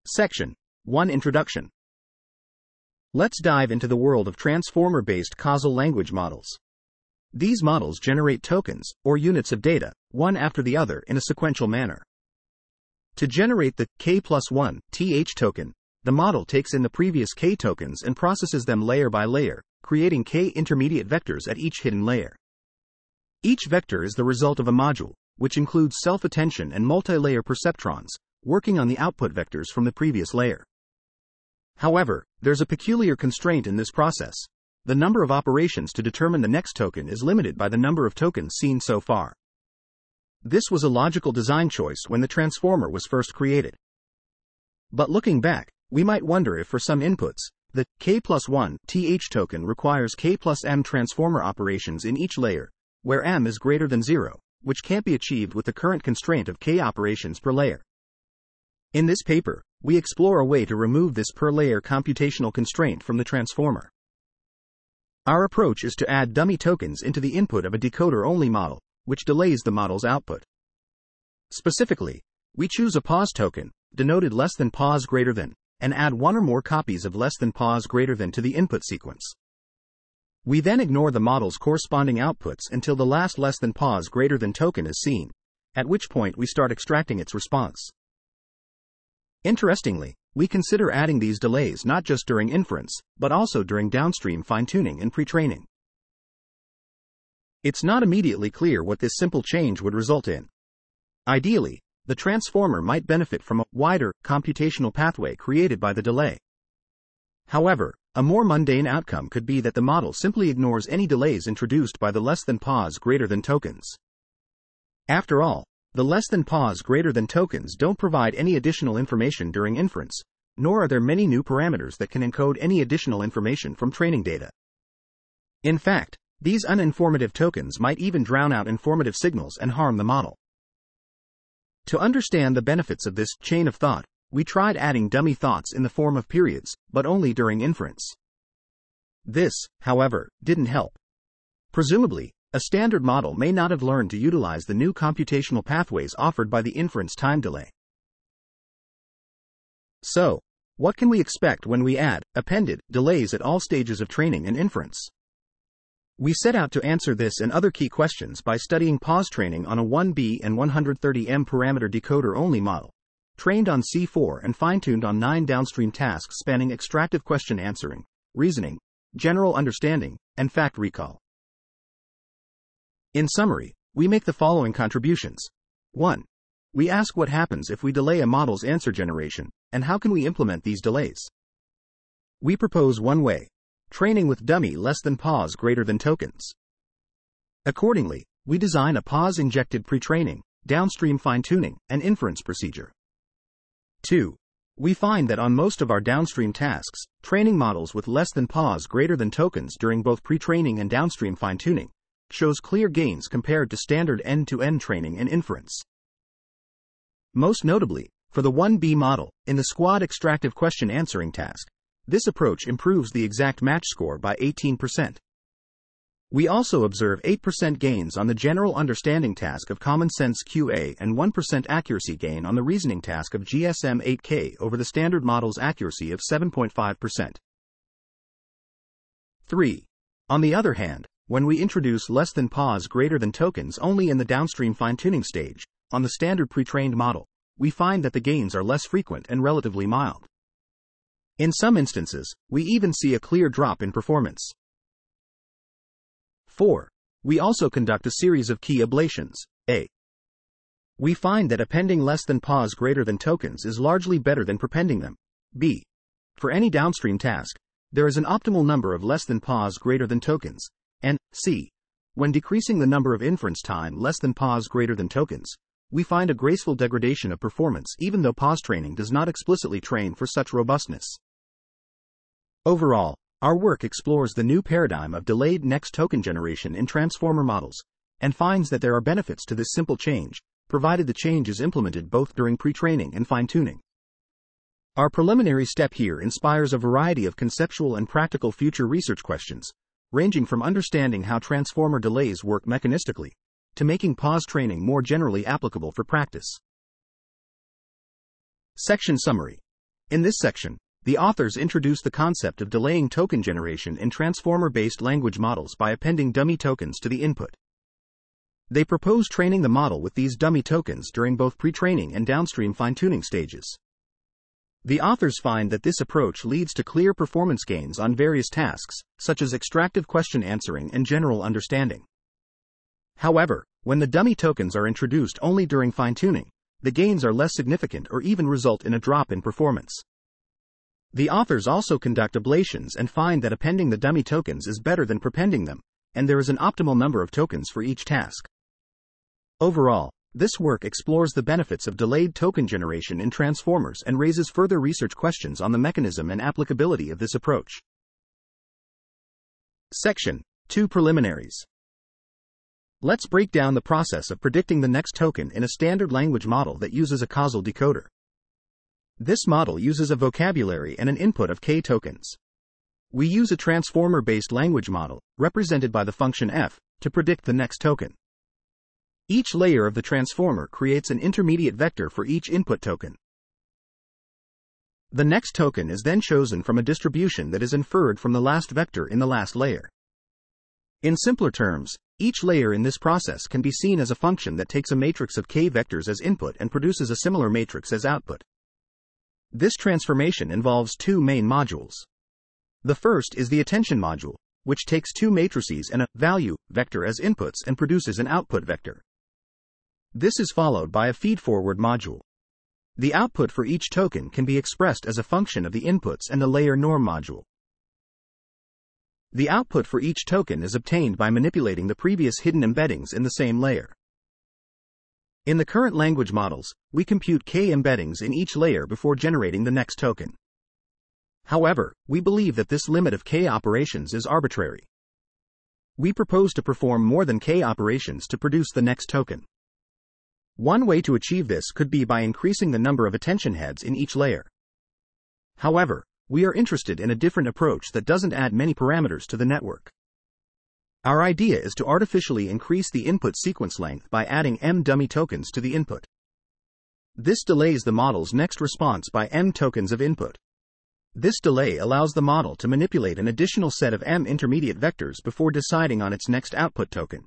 Section 1 Introduction. Let's dive into the world of transformer-based causal language models. These models generate tokens, or units of data, one after the other in a sequential manner. To generate the k+1 th token, the model takes in the previous k tokens and processes them layer by layer, creating k intermediate vectors at each hidden layer. Each vector is the result of a module, which includes self-attention and multi-layer perceptrons, working on the output vectors from the previous layer. However, there's a peculiar constraint in this process. The number of operations to determine the next token is limited by the number of tokens seen so far. This was a logical design choice when the transformer was first created. But looking back, we might wonder if for some inputs, the k+1 th token requires k plus m transformer operations in each layer, where m is greater than 0, which can't be achieved with the current constraint of k operations per layer. In this paper, we explore a way to remove this per-layer computational constraint from the transformer. Our approach is to add dummy tokens into the input of a decoder-only model, which delays the model's output. Specifically, we choose a pause token, denoted less than pause greater than, and add one or more copies of less than pause greater than to the input sequence. We then ignore the model's corresponding outputs until the last less than pause greater than token is seen, at which point we start extracting its response. Interestingly, we consider adding these delays not just during inference, but also during downstream fine-tuning and pre-training. It's not immediately clear what this simple change would result in. Ideally, the transformer might benefit from a wider computational pathway created by the delay. However, a more mundane outcome could be that the model simply ignores any delays introduced by the less than pause greater than tokens. After all, the less than pause greater than tokens don't provide any additional information during inference, nor are there many new parameters that can encode any additional information from training data. In fact, these uninformative tokens might even drown out informative signals and harm the model. To understand the benefits of this chain of thought, we tried adding dummy thoughts in the form of periods, but only during inference. This, however, didn't help. Presumably, a standard model may not have learned to utilize the new computational pathways offered by the inference time delay. So, what can we expect when we add appended delays at all stages of training and inference? We set out to answer this and other key questions by studying pause training on a 1B and 130M parameter decoder-only model, trained on C4 and fine-tuned on 9 downstream tasks spanning extractive question answering, reasoning, general understanding, and fact recall. In summary, we make the following contributions. 1. We ask what happens if we delay a model's answer generation, and how can we implement these delays? We propose one way: training with dummy less than pause greater than tokens. Accordingly, we design a pause-injected pre-training, downstream fine-tuning, and inference procedure. 2. We find that on most of our downstream tasks, training models with less than pause greater than tokens during both pre-training and downstream fine-tuning shows clear gains compared to standard end-to-end training and inference. Most notably, for the 1B model, in the squad extractive question answering task, this approach improves the exact match score by 18%. We also observe 8% gains on the general understanding task of Common Sense QA and 1% accuracy gain on the reasoning task of GSM-8K over the standard model's accuracy of 7.5%. 3. On the other hand, when we introduce less than pause greater than tokens only in the downstream fine-tuning stage, on the standard pre-trained model, we find that the gains are less frequent and relatively mild. In some instances, we even see a clear drop in performance. 4. We also conduct a series of key ablations. A. We find that appending less than pause greater than tokens is largely better than prepending them. B. For any downstream task, there is an optimal number of less than pause greater than tokens. And C. When decreasing the number of inference time less than pause greater than tokens, we find a graceful degradation of performance even though pause training does not explicitly train for such robustness. Overall, our work explores the new paradigm of delayed next token generation in transformer models, and finds that there are benefits to this simple change, provided the change is implemented both during pre-training and fine-tuning. Our preliminary step here inspires a variety of conceptual and practical future research questions, ranging from understanding how transformer delays work mechanistically, to making pause training more generally applicable for practice. Section Summary. In this section, the authors introduce the concept of delaying token generation in transformer-based language models by appending dummy tokens to the input. They propose training the model with these dummy tokens during both pre-training and downstream fine-tuning stages. The authors find that this approach leads to clear performance gains on various tasks, such as extractive question answering and general understanding. However, when the dummy tokens are introduced only during fine-tuning, the gains are less significant or even result in a drop in performance. The authors also conduct ablations and find that appending the dummy tokens is better than prepending them, and there is an optimal number of tokens for each task. Overall, this work explores the benefits of delayed token generation in transformers and raises further research questions on the mechanism and applicability of this approach. Section 2 Preliminaries. Let's break down the process of predicting the next token in a standard language model that uses a causal decoder. This model uses a vocabulary and an input of k tokens. We use a transformer-based language model, represented by the function f, to predict the next token. Each layer of the transformer creates an intermediate vector for each input token. The next token is then chosen from a distribution that is inferred from the last vector in the last layer. In simpler terms, each layer in this process can be seen as a function that takes a matrix of k vectors as input and produces a similar matrix as output. This transformation involves two main modules. The first is the attention module, which takes two matrices and a value vector as inputs and produces an output vector. This is followed by a feedforward module. The output for each token can be expressed as a function of the inputs and the layer norm module. The output for each token is obtained by manipulating the previous hidden embeddings in the same layer. In the current language models, we compute k embeddings in each layer before generating the next token. However, we believe that this limit of k operations is arbitrary. We propose to perform more than k operations to produce the next token. One way to achieve this could be by increasing the number of attention heads in each layer. However, we are interested in a different approach that doesn't add many parameters to the network. Our idea is to artificially increase the input sequence length by adding m dummy tokens to the input. This delays the model's next response by m tokens of input. This delay allows the model to manipulate an additional set of m intermediate vectors before deciding on its next output token.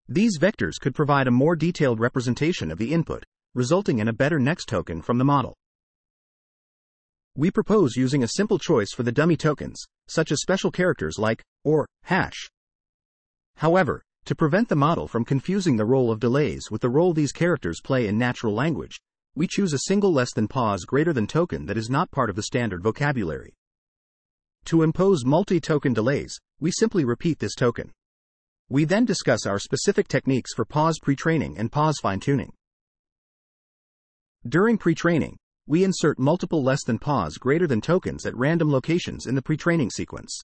These vectors could provide a more detailed representation of the input, resulting in a better next token from the model. We propose using a simple choice for the dummy tokens, such as special characters like or hash. However, to prevent the model from confusing the role of delays with the role these characters play in natural language, we choose a single less than pause greater than token that is not part of the standard vocabulary. To impose multi-token delays, we simply repeat this token. We then discuss our specific techniques for pause pre-training and pause fine-tuning. During pre-training, we insert multiple less than pause greater than tokens at random locations in the pre-training sequence.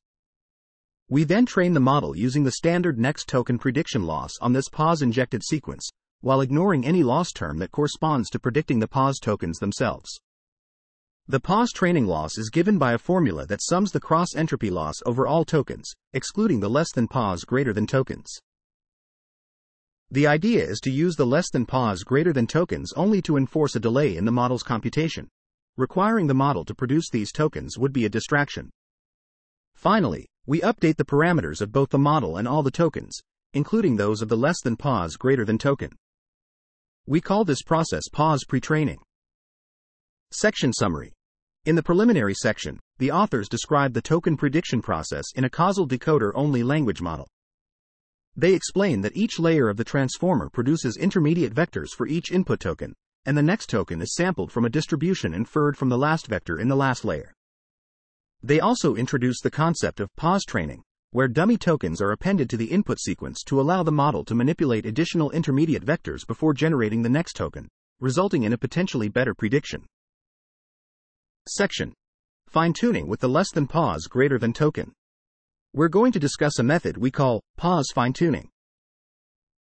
We then train the model using the standard next token prediction loss on this pause injected sequence, while ignoring any loss term that corresponds to predicting the pause tokens themselves. The pause training loss is given by a formula that sums the cross-entropy loss over all tokens, excluding the less than pause greater than tokens. The idea is to use the less than pause greater than tokens only to enforce a delay in the model's computation. Requiring the model to produce these tokens would be a distraction. Finally, we update the parameters of both the model and all the tokens, including those of the less than pause greater than token. We call this process pause pre-training. Section summary. In the preliminary section, the authors describe the token prediction process in a causal decoder-only language model. They explain that each layer of the transformer produces intermediate vectors for each input token, and the next token is sampled from a distribution inferred from the last vector in the last layer. They also introduce the concept of pause training, where dummy tokens are appended to the input sequence to allow the model to manipulate additional intermediate vectors before generating the next token, resulting in a potentially better prediction. Section. Fine-tuning with the less than pause greater than token. We're going to discuss a method we call pause fine-tuning.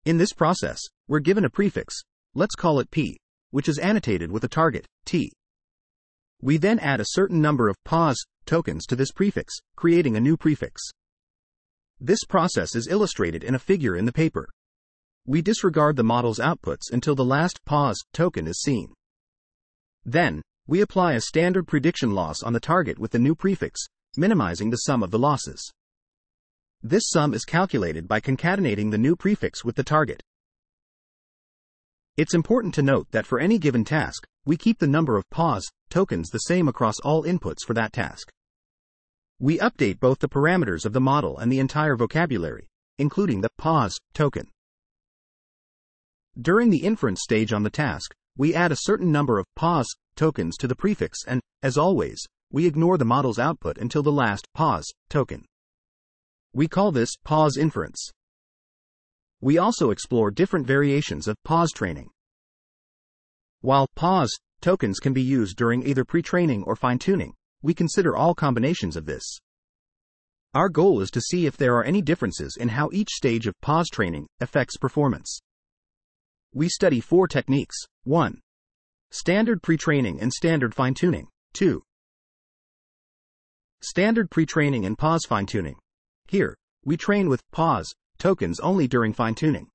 In this process, we're given a prefix, let's call it P, which is annotated with a target, T. We then add a certain number of pause tokens to this prefix, creating a new prefix. This process is illustrated in a figure in the paper. We disregard the model's outputs until the last pause token is seen. Then, we apply a standard prediction loss on the target with the new prefix, minimizing the sum of the losses. This sum is calculated by concatenating the new prefix with the target. It's important to note that for any given task, we keep the number of pause tokens the same across all inputs for that task. We update both the parameters of the model and the entire vocabulary, including the pause token. During the inference stage on the task, we add a certain number of pause tokens to the prefix and, as always, we ignore the model's output until the last pause token. We call this pause inference. We also explore different variations of pause training. While pause tokens can be used during either pre-training or fine-tuning, we consider all combinations of this. Our goal is to see if there are any differences in how each stage of pause training affects performance. We study 4 techniques. 1. Standard pre-training and standard fine-tuning. 2. Standard pre-training and pause fine-tuning. Here, we train with pause tokens only during fine-tuning.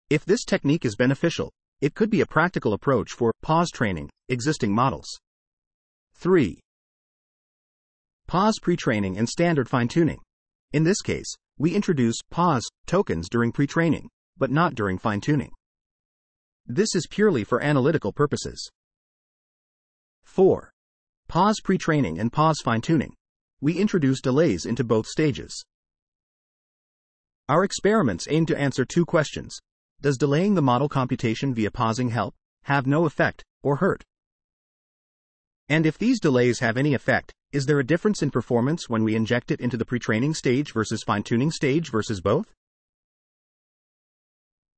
If this technique is beneficial, it could be a practical approach for pause training existing models. 3. Pause pre-training and standard fine-tuning. In this case, we introduce pause tokens during pre-training, but not during fine-tuning. This is purely for analytical purposes. 4. Pause pre-training and pause fine-tuning. We introduce delays into both stages. Our experiments aim to answer 2 questions. Does delaying the model computation via pausing help, have no effect, or hurt? And if these delays have any effect, is there a difference in performance when we inject it into the pre-training stage versus fine-tuning stage versus both?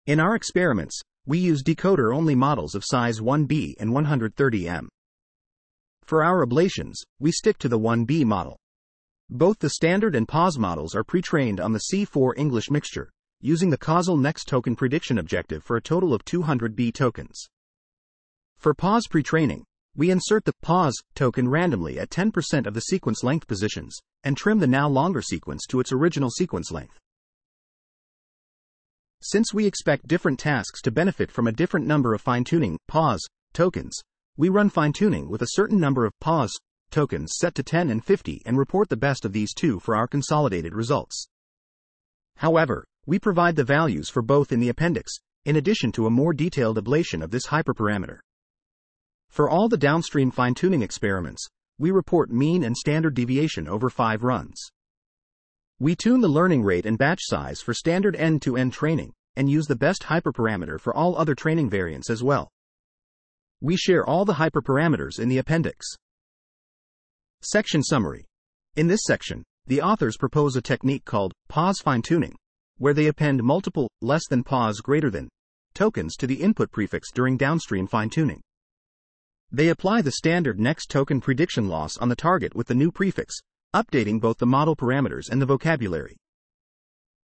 In our experiments, we use decoder-only models of size 1B and 130M. For our ablations, we stick to the 1B model. Both the standard and pause models are pre-trained on the C4 English mixture, using the causal next token prediction objective for a total of 200 B tokens. For pause pre-training, we insert the pause token randomly at 10% of the sequence length positions, and trim the now longer sequence to its original sequence length. Since we expect different tasks to benefit from a different number of fine-tuning pause tokens, we run fine-tuning with a certain number of pause tokens set to 10 and 50 and report the best of these 2 for our consolidated results. However, we provide the values for both in the appendix, in addition to a more detailed ablation of this hyperparameter. For all the downstream fine-tuning experiments, we report mean and standard deviation over 5 runs. We tune the learning rate and batch size for standard end-to-end training, and use the best hyperparameter for all other training variants as well. We share all the hyperparameters in the appendix. Section Summary. In this section, the authors propose a technique called pause fine-tuning, where they append multiple less than pause greater than tokens to the input prefix during downstream fine-tuning. They apply the standard next token prediction loss on the target with the new prefix, updating both the model parameters and the vocabulary.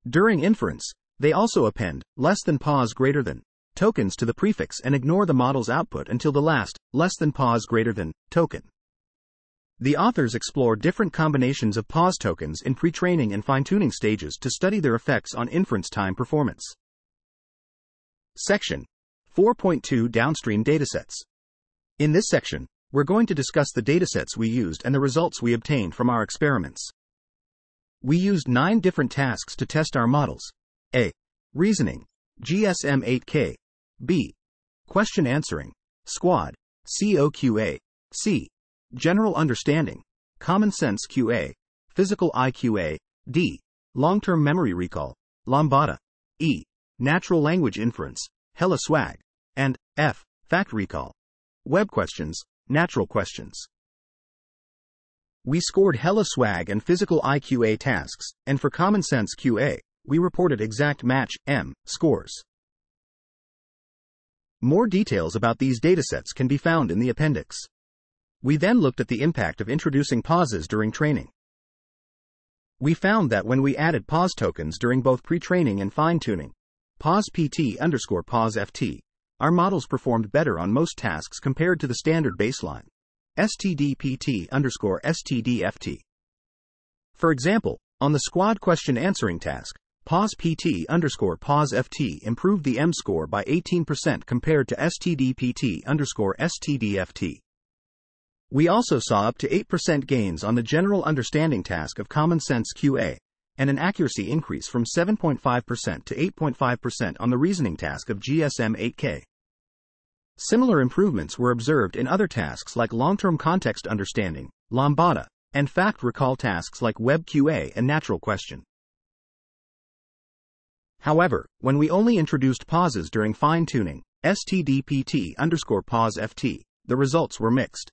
During inference, they also append less than pause greater than tokens to the prefix and ignore the model's output until the last less than pause greater than token. The authors explore different combinations of pause tokens in pre-training and fine-tuning stages to study their effects on inference time performance. Section 4.2 Downstream Datasets. In this section, we're going to discuss the datasets we used and the results we obtained from our experiments. We used 9 different tasks to test our models. A. Reasoning, GSM-8K. B. Question answering, SQUAD, COQA. C. General understanding, Common Sense QA, Physical IQA. D. Long-term memory recall, Lambda. E. Natural language inference, HELA-SWAG. And F. Fact recall, Web questions, natural questions. We scored HELA-SWAG and Physical IQA tasks, and for Common Sense QA, we reported exact match M scores. More details about these datasets can be found in the appendix. We then looked at the impact of introducing pauses during training. We found that when we added pause tokens during both pre-training and fine-tuning, pause PT_pause FT, our models performed better on most tasks compared to the standard baseline, STD-PT_STD-FT. For example, on the SQUAD question answering task, pause PT_pause FT improved the M score by 18% compared to STD-PT_STD-FT. We also saw up to 8% gains on the general understanding task of Common Sense QA, and an accuracy increase from 7.5% to 8.5% on the reasoning task of GSM-8K. Similar improvements were observed in other tasks like long-term context understanding, Lambda, and fact recall tasks like Web QA and natural question. However, when we only introduced pauses during fine-tuning, stdpt_pause-ft, the results were mixed.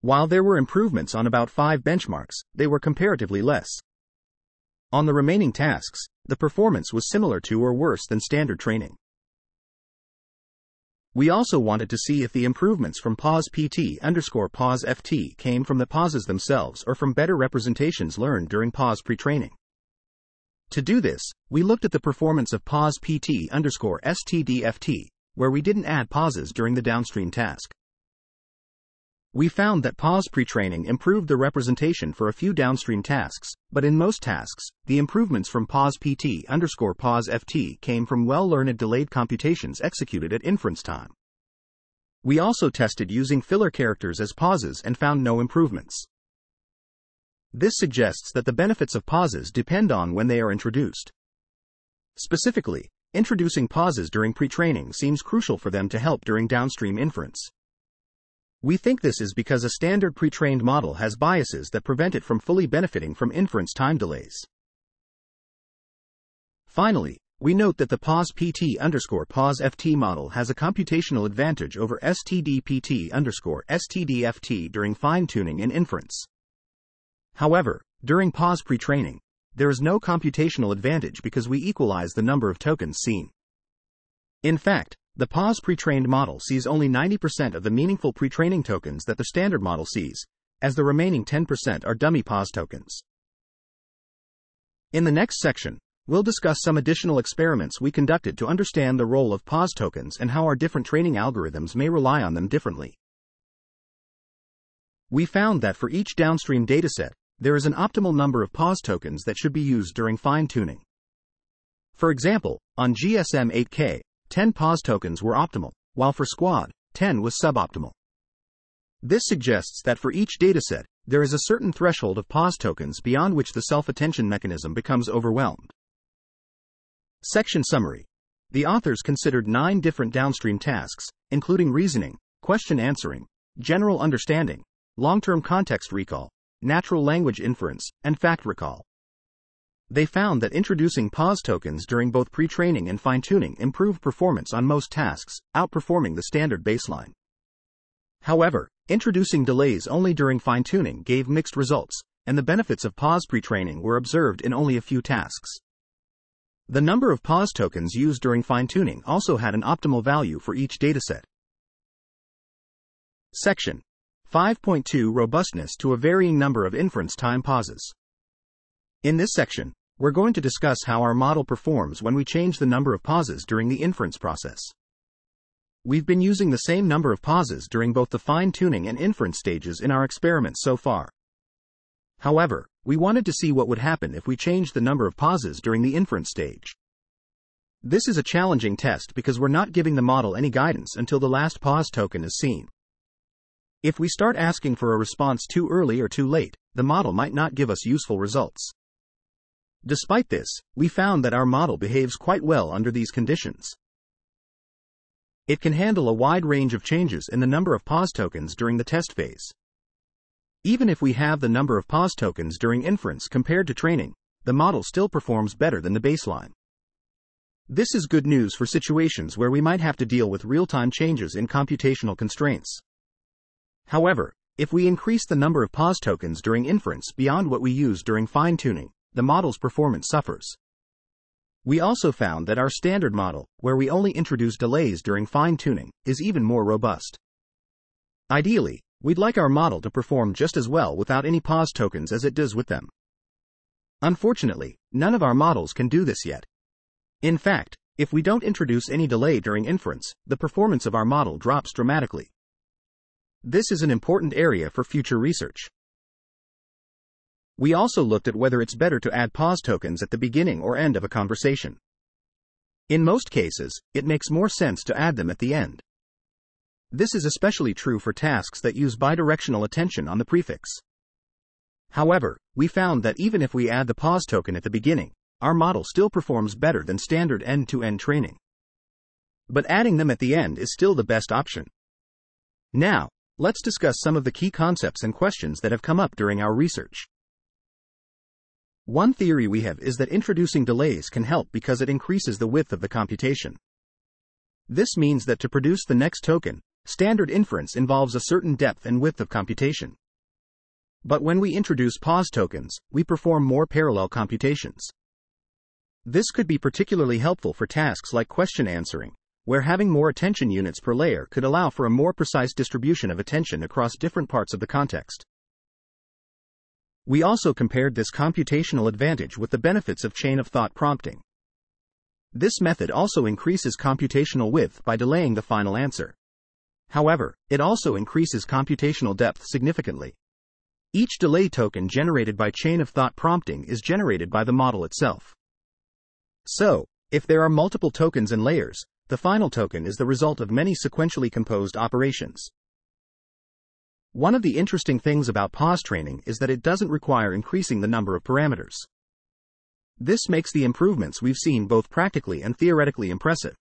While there were improvements on about 5 benchmarks, they were comparatively less. On the remaining tasks, the performance was similar to or worse than standard training. We also wanted to see if the improvements from pause-pt_pause-ft came from the pauses themselves or from better representations learned during pause pre-training. To do this, we looked at the performance of pause-pt_stdft, where we didn't add pauses during the downstream task. We found that pause pre-training improved the representation for a few downstream tasks, but in most tasks, the improvements from pause-pt_pause-ft came from well-learned delayed computations executed at inference time. We also tested using filler characters as pauses and found no improvements. This suggests that the benefits of pauses depend on when they are introduced. Specifically, introducing pauses during pre-training seems crucial for them to help during downstream inference. We think this is because a standard pre-trained model has biases that prevent it from fully benefiting from inference time delays. Finally, we note that the pause-pt_pause-ft model has a computational advantage over stdpt_stdft during fine-tuning and inference. However, during pause pre-training, there is no computational advantage because we equalize the number of tokens seen. In fact, the pause pre-trained model sees only 90% of the meaningful pre-training tokens that the standard model sees, as the remaining 10% are dummy pause tokens. In the next section, we'll discuss some additional experiments we conducted to understand the role of pause tokens and how our different training algorithms may rely on them differently. We found that for each downstream dataset, there is an optimal number of pause tokens that should be used during fine-tuning. For example, on GSM-8K, 10 pause tokens were optimal, while for Squad, 10 was suboptimal. This suggests that for each dataset, there is a certain threshold of pause tokens beyond which the self-attention mechanism becomes overwhelmed. Section summary. The authors considered 9 different downstream tasks, including reasoning, question answering, general understanding, long-term context recall, natural language inference, and fact recall. They found that introducing pause tokens during both pre-training and fine-tuning improved performance on most tasks, outperforming the standard baseline. However, introducing delays only during fine-tuning gave mixed results, and the benefits of pause pre-training were observed in only a few tasks. The number of pause tokens used during fine-tuning also had an optimal value for each dataset. Section 5.2 Robustness to a varying number of inference time pauses. In this section, we're going to discuss how our model performs when we change the number of pauses during the inference process. We've been using the same number of pauses during both the fine-tuning and inference stages in our experiments so far. However, we wanted to see what would happen if we changed the number of pauses during the inference stage. This is a challenging test because we're not giving the model any guidance until the last pause token is seen. If we start asking for a response too early or too late, the model might not give us useful results. Despite this, we found that our model behaves quite well under these conditions. It can handle a wide range of changes in the number of pause tokens during the test phase. Even if we have the number of pause tokens during inference compared to training, the model still performs better than the baseline. This is good news for situations where we might have to deal with real-time changes in computational constraints. However, if we increase the number of pause tokens during inference beyond what we use during fine-tuning, the model's performance suffers. We also found that our standard model, where we only introduce delays during fine-tuning, is even more robust. Ideally, we'd like our model to perform just as well without any pause tokens as it does with them. Unfortunately, none of our models can do this yet. In fact, if we don't introduce any delay during inference, the performance of our model drops dramatically. This is an important area for future research. We also looked at whether it's better to add pause tokens at the beginning or end of a conversation. In most cases, it makes more sense to add them at the end. This is especially true for tasks that use bidirectional attention on the prefix. However, we found that even if we add the pause token at the beginning, our model still performs better than standard end-to-end training. But adding them at the end is still the best option. Now, let's discuss some of the key concepts and questions that have come up during our research. One theory we have is that introducing delays can help because it increases the width of the computation. This means that to produce the next token, standard inference involves a certain depth and width of computation. But when we introduce pause tokens, we perform more parallel computations. This could be particularly helpful for tasks like question answering, where having more attention units per layer could allow for a more precise distribution of attention across different parts of the context. We also compared this computational advantage with the benefits of chain-of-thought prompting. This method also increases computational width by delaying the final answer. However, it also increases computational depth significantly. Each delay token generated by chain-of-thought prompting is generated by the model itself. So, if there are multiple tokens and layers, the final token is the result of many sequentially composed operations. One of the interesting things about pause training is that it doesn't require increasing the number of parameters. This makes the improvements we've seen both practically and theoretically impressive.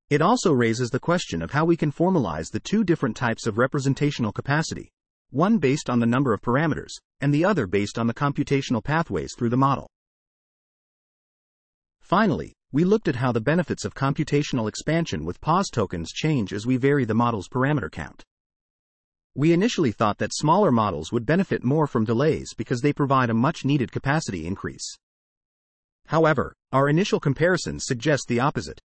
It also raises the question of how we can formalize the two different types of representational capacity, one based on the number of parameters, and the other based on the computational pathways through the model. Finally, we looked at how the benefits of computational expansion with pause tokens change as we vary the model's parameter count. We initially thought that smaller models would benefit more from delays because they provide a much-needed capacity increase. However, our initial comparisons suggest the opposite.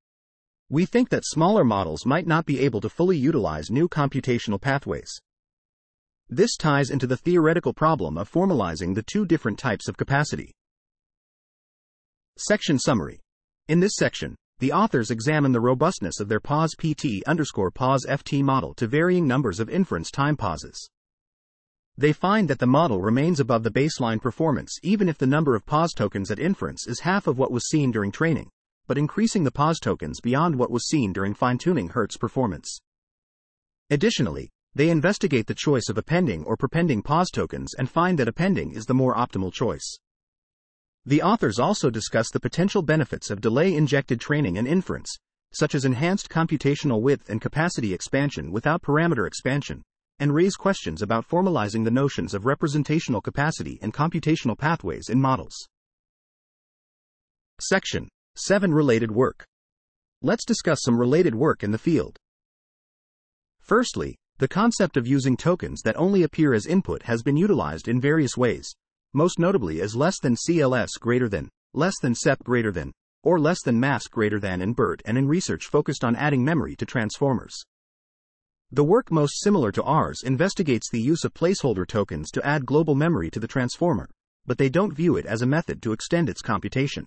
We think that smaller models might not be able to fully utilize new computational pathways. This ties into the theoretical problem of formalizing the two different types of capacity. Section Summary. In this section, the authors examine the robustness of their pause PT_pause FT model to varying numbers of inference time pauses. They find that the model remains above the baseline performance even if the number of pause tokens at inference is half of what was seen during training, but increasing the pause tokens beyond what was seen during fine-tuning hurts performance. Additionally, they investigate the choice of appending or prepending pause tokens and find that appending is the more optimal choice. The authors also discuss the potential benefits of delay-injected training and inference, such as enhanced computational width and capacity expansion without parameter expansion, and raise questions about formalizing the notions of representational capacity and computational pathways in models. Section 7. Related work. Let's discuss some related work in the field. Firstly, the concept of using tokens that only appear as input has been utilized in various ways, most notably as less than CLS greater than, less than SEP greater than, or less than mask greater than in BERT and in research focused on adding memory to transformers. The work most similar to ours investigates the use of placeholder tokens to add global memory to the transformer, but they don't view it as a method to extend its computation.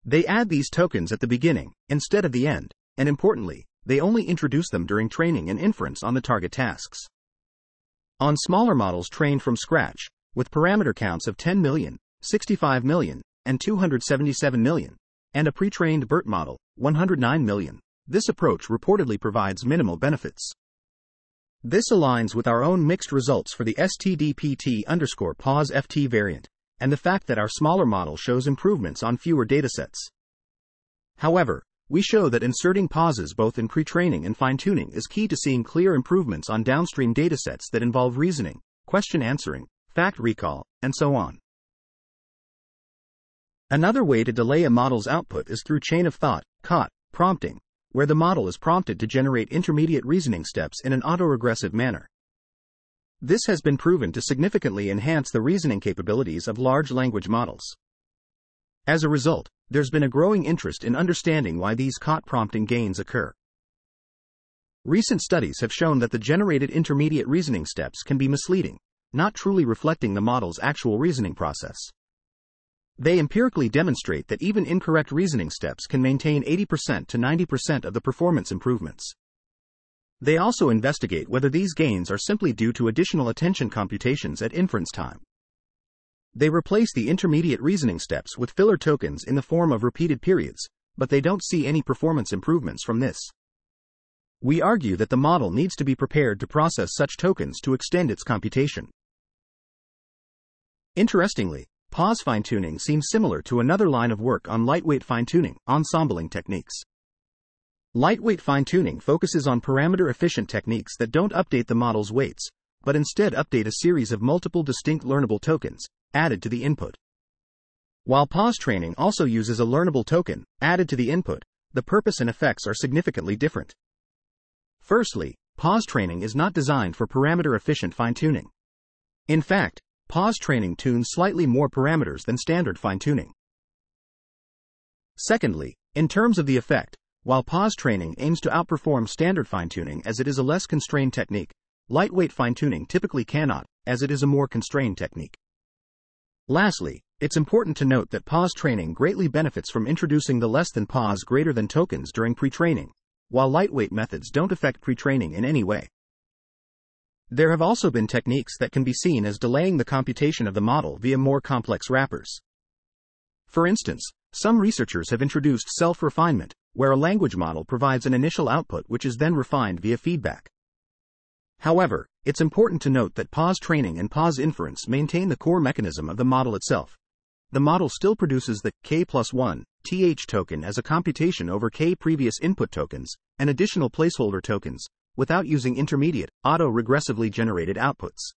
They add these tokens at the beginning, instead of the end, and importantly, they only introduce them during training and inference on the target tasks. On smaller models trained from scratch, with parameter counts of 10 million, 65 million, and 277 million, and a pre-trained BERT model, 109 million, this approach reportedly provides minimal benefits. This aligns with our own mixed results for the STDPT_pause FT variant, and the fact that our smaller model shows improvements on fewer datasets. However, we show that inserting pauses both in pre-training and fine-tuning is key to seeing clear improvements on downstream datasets that involve reasoning, question answering, fact recall, and so on. Another way to delay a model's output is through chain-of-thought (COT) prompting, where the model is prompted to generate intermediate reasoning steps in an autoregressive manner. This has been proven to significantly enhance the reasoning capabilities of large language models. As a result, there's been a growing interest in understanding why these COT prompting gains occur. Recent studies have shown that the generated intermediate reasoning steps can be misleading, not truly reflecting the model's actual reasoning process. They empirically demonstrate that even incorrect reasoning steps can maintain 80% to 90% of the performance improvements. They also investigate whether these gains are simply due to additional attention computations at inference time. They replace the intermediate reasoning steps with filler tokens in the form of repeated periods, but they don't see any performance improvements from this. We argue that the model needs to be prepared to process such tokens to extend its computation. Interestingly, pause fine-tuning seems similar to another line of work on lightweight fine-tuning, ensembling techniques. Lightweight fine-tuning focuses on parameter-efficient techniques that don't update the model's weights, but instead update a series of multiple distinct learnable tokens, added to the input. While pause training also uses a learnable token, added to the input, the purpose and effects are significantly different. Firstly, pause training is not designed for parameter-efficient fine-tuning. In fact, pause training tunes slightly more parameters than standard fine-tuning. Secondly, in terms of the effect, while pause training aims to outperform standard fine-tuning as it is a less constrained technique, lightweight fine-tuning typically cannot, as it is a more constrained technique. Lastly, it's important to note that pause training greatly benefits from introducing the less than pause greater than tokens during pre-training, while lightweight methods don't affect pre-training in any way. There have also been techniques that can be seen as delaying the computation of the model via more complex wrappers. For instance, some researchers have introduced self-refinement, where a language model provides an initial output which is then refined via feedback. However, it's important to note that pause training and pause inference maintain the core mechanism of the model itself. The model still produces the k+1 th token as a computation over k previous input tokens and additional placeholder tokens, without using intermediate, auto-regressively generated outputs.